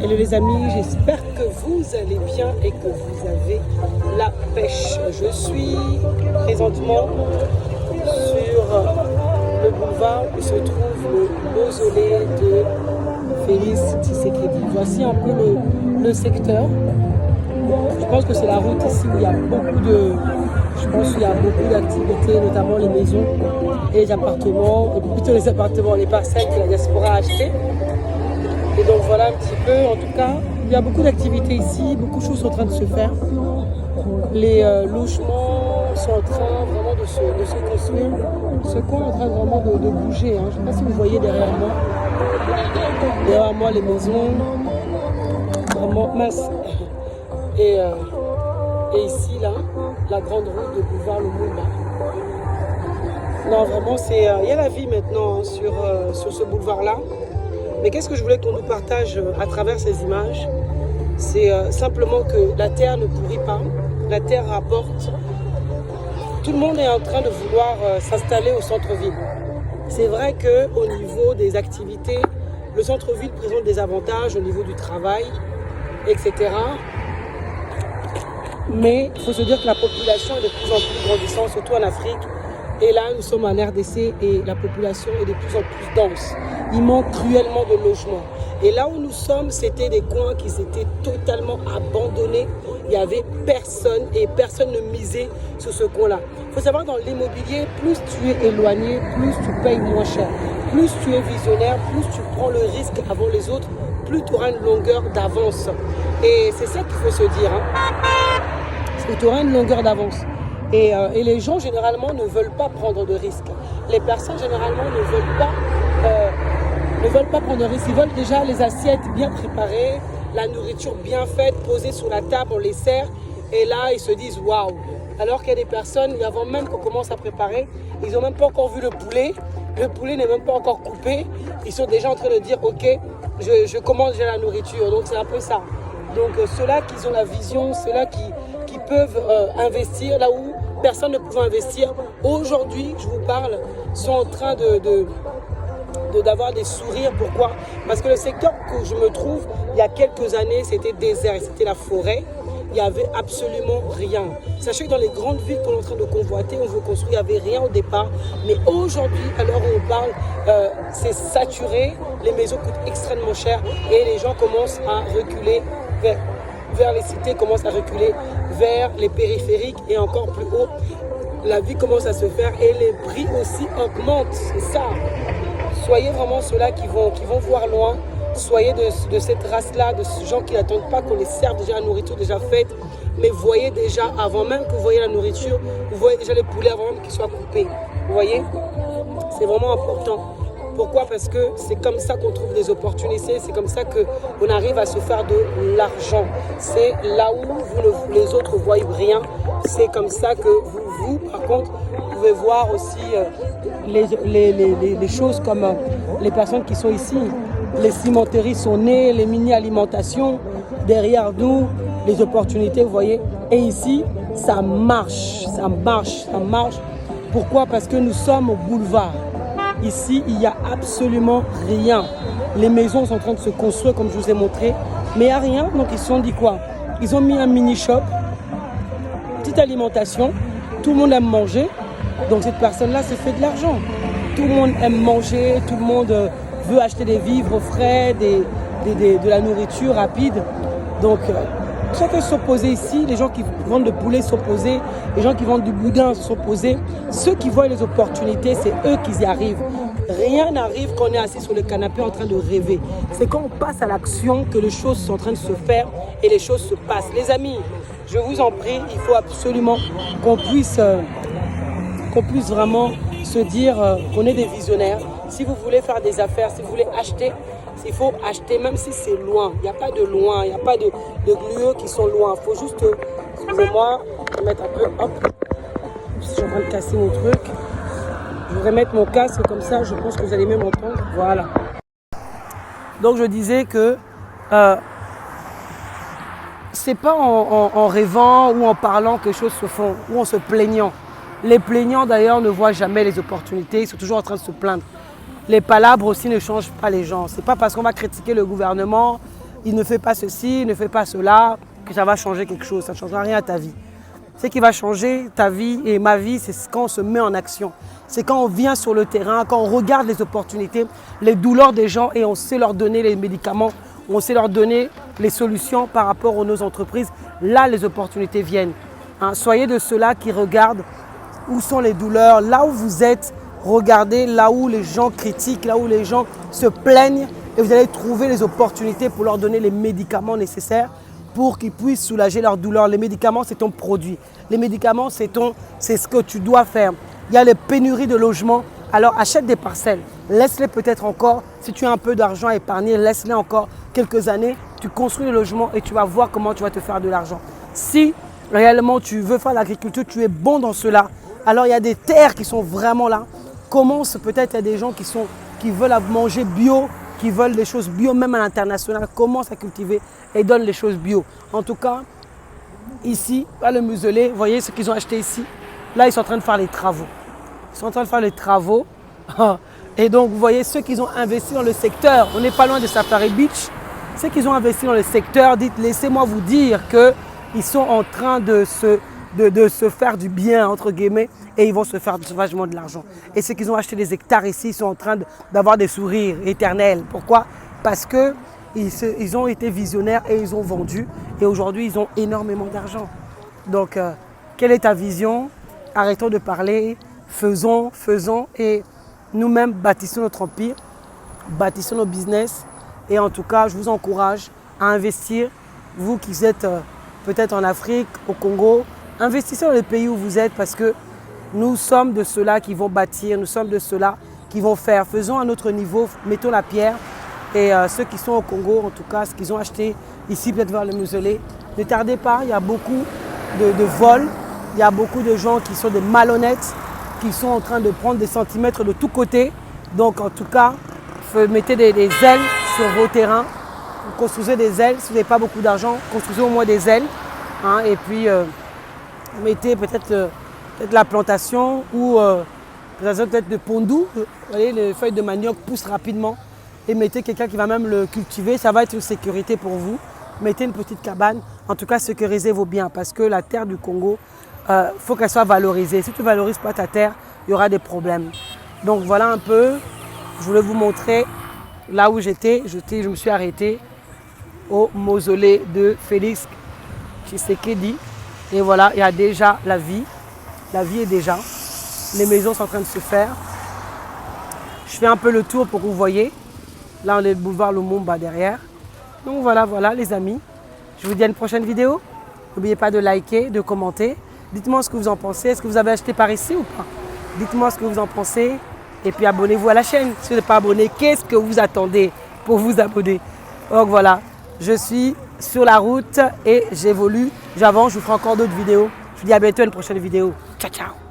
Hello les amis, j'espère que vous allez bien et que vous avez la pêche. Je suis présentement sur le boulevard où se trouve le mausolée de Félix Tshisekedi. Voici un peu le secteur. Je pense que c'est la route ici où il y a beaucoup d'activités, notamment les maisons et les appartements, et plutôt les appartements, les parcelles que la diaspora a achetées. Et donc voilà un petit peu, en tout cas, il y a beaucoup d'activités ici, beaucoup de choses sont en train de se faire. Les logements sont en train vraiment de se construire. Ce coin est en train vraiment de bouger. Hein. Je ne sais pas si vous voyez derrière moi. Derrière moi, les maisons, vraiment mince. Et ici, là, la grande route de boulevard Lumumba. Non, vraiment, il y a la vie maintenant hein, sur ce boulevard-là. Mais qu'est-ce que je voulais qu'on nous partage à travers ces images? C'est simplement que la terre ne pourrit pas, la terre rapporte. Tout le monde est en train de vouloir s'installer au centre-ville. C'est vrai qu'au niveau des activités, le centre-ville présente des avantages au niveau du travail, etc. Mais il faut se dire que la population est de plus en plus grandissante, surtout en Afrique. Et là, nous sommes en RDC et la population est de plus en plus dense. Il manque cruellement de logements. Et là où nous sommes, c'était des coins qui s'étaient totalement abandonnés. Il n'y avait personne et personne ne misait sur ce coin-là. Il faut savoir, dans l'immobilier, plus tu es éloigné, plus tu payes moins cher. Plus tu es visionnaire, plus tu prends le risque avant les autres, plus tu auras une longueur d'avance. Et c'est ça qu'il faut se dire. Hein. Tu auras une longueur d'avance. Et les gens, généralement, ne veulent pas prendre de risques. Les personnes, généralement, ne veulent pas prendre de risques. Ils veulent déjà les assiettes bien préparées, la nourriture bien faite, posée sur la table, on les sert. Et là, ils se disent « waouh ». Alors qu'il y a des personnes, avant même qu'on commence à préparer, ils n'ont même pas encore vu le poulet. Le poulet n'est même pas encore coupé. Ils sont déjà en train de dire « ok, je commence déjà la nourriture ». Donc, c'est un peu ça. Donc, ceux-là qui ont la vision, ceux-là qui peuvent investir là où personne ne pouvait investir. Aujourd'hui, je vous parle, sont en train d'avoir des sourires. Pourquoi? Parce que le secteur que je me trouve, il y a quelques années, c'était désert, c'était la forêt. Il n'y avait absolument rien. Sachez que dans les grandes villes qu'on est en train de convoiter, on veut construire, il n'y avait rien au départ. Mais aujourd'hui, à l'heure où on parle, c'est saturé, les maisons coûtent extrêmement cher et les gens commencent à reculer vers les cités, commencent à reculer vers les périphériques et encore plus haut. La vie commence à se faire et les prix aussi augmentent. C'est ça. Soyez vraiment ceux-là qui vont voir loin. Soyez de cette race-là, de ces gens qui n'attendent pas qu'on les serve déjà la nourriture déjà faite. Mais voyez déjà, avant même que vous voyez la nourriture, vous voyez déjà les poulets avant même qu'ils soient coupés. Vous voyez? C'est vraiment important. Pourquoi? Parce que c'est comme ça qu'on trouve des opportunités, c'est comme ça qu'on arrive à se faire de l'argent. C'est là où les autres ne voient rien, c'est comme ça que vous, par contre, vous pouvez voir aussi les choses comme les personnes qui sont ici. Les cimenteries sont nées, les mini-alimentations, derrière nous, les opportunités, vous voyez. Et ici, ça marche, ça marche, ça marche. Pourquoi? Parce que nous sommes au boulevard. Ici, il n'y a absolument rien. Les maisons sont en train de se construire, comme je vous ai montré. Mais il n'y a rien. Donc, ils se sont dit quoi? Ils ont mis un mini-shop, petite alimentation. Tout le monde aime manger. Donc, cette personne-là se fait de l'argent. Tout le monde aime manger. Tout le monde veut acheter des vivres frais, de la nourriture rapide. Donc, chacun s'opposait ici. Les gens qui vendent de poulet s'opposaient. Les gens qui vendent du boudin s'opposaient. Ceux qui voient les opportunités, c'est eux qui y arrivent. Rien n'arrive quand on est assis sur le canapé en train de rêver. C'est quand on passe à l'action que les choses sont en train de se faire et les choses se passent. Les amis, je vous en prie, il faut absolument qu'on puisse vraiment se dire qu'on est des visionnaires. Si vous voulez faire des affaires, si vous voulez acheter, il faut acheter même si c'est loin. Il n'y a pas de loin, il n'y a pas de lieux qui sont loin. Il faut juste, excusez-moi, je vais mettre un peu, hop, je suis en train de casser mon truc. Je vais remettre mon casque comme ça, je pense que vous allez mieux m'entendre. Voilà. Donc je disais que c'est pas en rêvant ou en parlant que les choses se font, ou en se plaignant. Les plaignants d'ailleurs ne voient jamais les opportunités, ils sont toujours en train de se plaindre. Les palabres aussi ne changent pas les gens. C'est pas parce qu'on va critiquer le gouvernement, il ne fait pas ceci, il ne fait pas cela, que ça va changer quelque chose. Ça ne changera rien à ta vie. Ce qui va changer ta vie et ma vie, c'est quand on se met en action. C'est quand on vient sur le terrain, quand on regarde les opportunités, les douleurs des gens et on sait leur donner les médicaments, on sait leur donner les solutions par rapport à nos entreprises. Là, les opportunités viennent. Hein, soyez de ceux-là qui regardent où sont les douleurs, là où vous êtes, regardez là où les gens critiquent, là où les gens se plaignent et vous allez trouver les opportunités pour leur donner les médicaments nécessaires pour qu'ils puissent soulager leur douleur. Les médicaments, c'est ton produit. Les médicaments, c'est ce que tu dois faire. Il y a les pénuries de logements. Alors achète des parcelles. Laisse-les peut-être encore. Si tu as un peu d'argent à épargner, laisse-les encore quelques années. Tu construis le logement et tu vas voir comment tu vas te faire de l'argent. Si réellement tu veux faire l'agriculture, tu es bon dans cela. Alors il y a des terres qui sont vraiment là. Commence peut-être, il y a des gens qui veulent manger bio, qui veulent des choses bio, même à l'international. Commence à cultiver et donne les choses bio. En tout cas, ici, à le museler, vous voyez ce qu'ils ont acheté ici. Là, ils sont en train de faire les travaux. Ils sont en train de faire les travaux. Et donc, vous voyez, ceux qui ont investi dans le secteur, on n'est pas loin de Safari Beach. Ceux qui ont investi dans le secteur, dites, laissez-moi vous dire qu'ils sont en train de se faire du bien, entre guillemets, et ils vont se faire vachement de l'argent. Et ceux qui ont acheté des hectares ici, ils sont en train d'avoir des sourires éternels. Pourquoi? Parce qu'ils ont été visionnaires et ils ont vendu. Et aujourd'hui, ils ont énormément d'argent. Donc, quelle est ta vision? Arrêtons de parler, faisons et nous-mêmes bâtissons notre empire, bâtissons nos business. Et en tout cas, je vous encourage à investir. Vous qui êtes peut-être en Afrique, au Congo, investissez dans les pays où vous êtes parce que nous sommes de ceux-là qui vont bâtir, nous sommes de ceux-là qui vont faire. Faisons à notre niveau, mettons la pierre. Et ceux qui sont au Congo, en tout cas, ce qu'ils ont acheté ici, peut-être vers le mausolée, ne tardez pas, il y a beaucoup de vols, il y a beaucoup de gens qui sont des malhonnêtes, qui sont en train de prendre des centimètres de tous côtés. Donc en tout cas, mettez des ailes sur vos terrains, construisez des ailes. Si vous n'avez pas beaucoup d'argent, construisez au moins des ailes. Hein, et puis mettez peut-être la plantation ou peut-être de pondou. Vous voyez, les feuilles de manioc poussent rapidement. Et mettez quelqu'un qui va même le cultiver. Ça va être une sécurité pour vous. Mettez une petite cabane. En tout cas, sécurisez vos biens parce que la terre du Congo, faut qu'elle soit valorisée. Si tu ne valorises pas ta terre, il y aura des problèmes. Donc voilà un peu. Je voulais vous montrer là où j'étais. Je me suis arrêté au mausolée de Félix Tshisekedi. Et voilà, il y a déjà la vie. La vie est déjà. Les maisons sont en train de se faire. Je fais un peu le tour pour que vous voyez. Là, on est le boulevard Lumumba derrière. Donc voilà les amis. Je vous dis à une prochaine vidéo. N'oubliez pas de liker, de commenter. Dites-moi ce que vous en pensez. Est-ce que vous avez acheté par ici ou pas? Dites-moi ce que vous en pensez. Et puis abonnez-vous à la chaîne. Si vous n'êtes pas abonné, qu'est-ce que vous attendez pour vous abonner? Donc voilà, je suis sur la route et j'évolue. J'avance, je vous ferai encore d'autres vidéos. Je vous dis à bientôt à une prochaine vidéo. Ciao, ciao.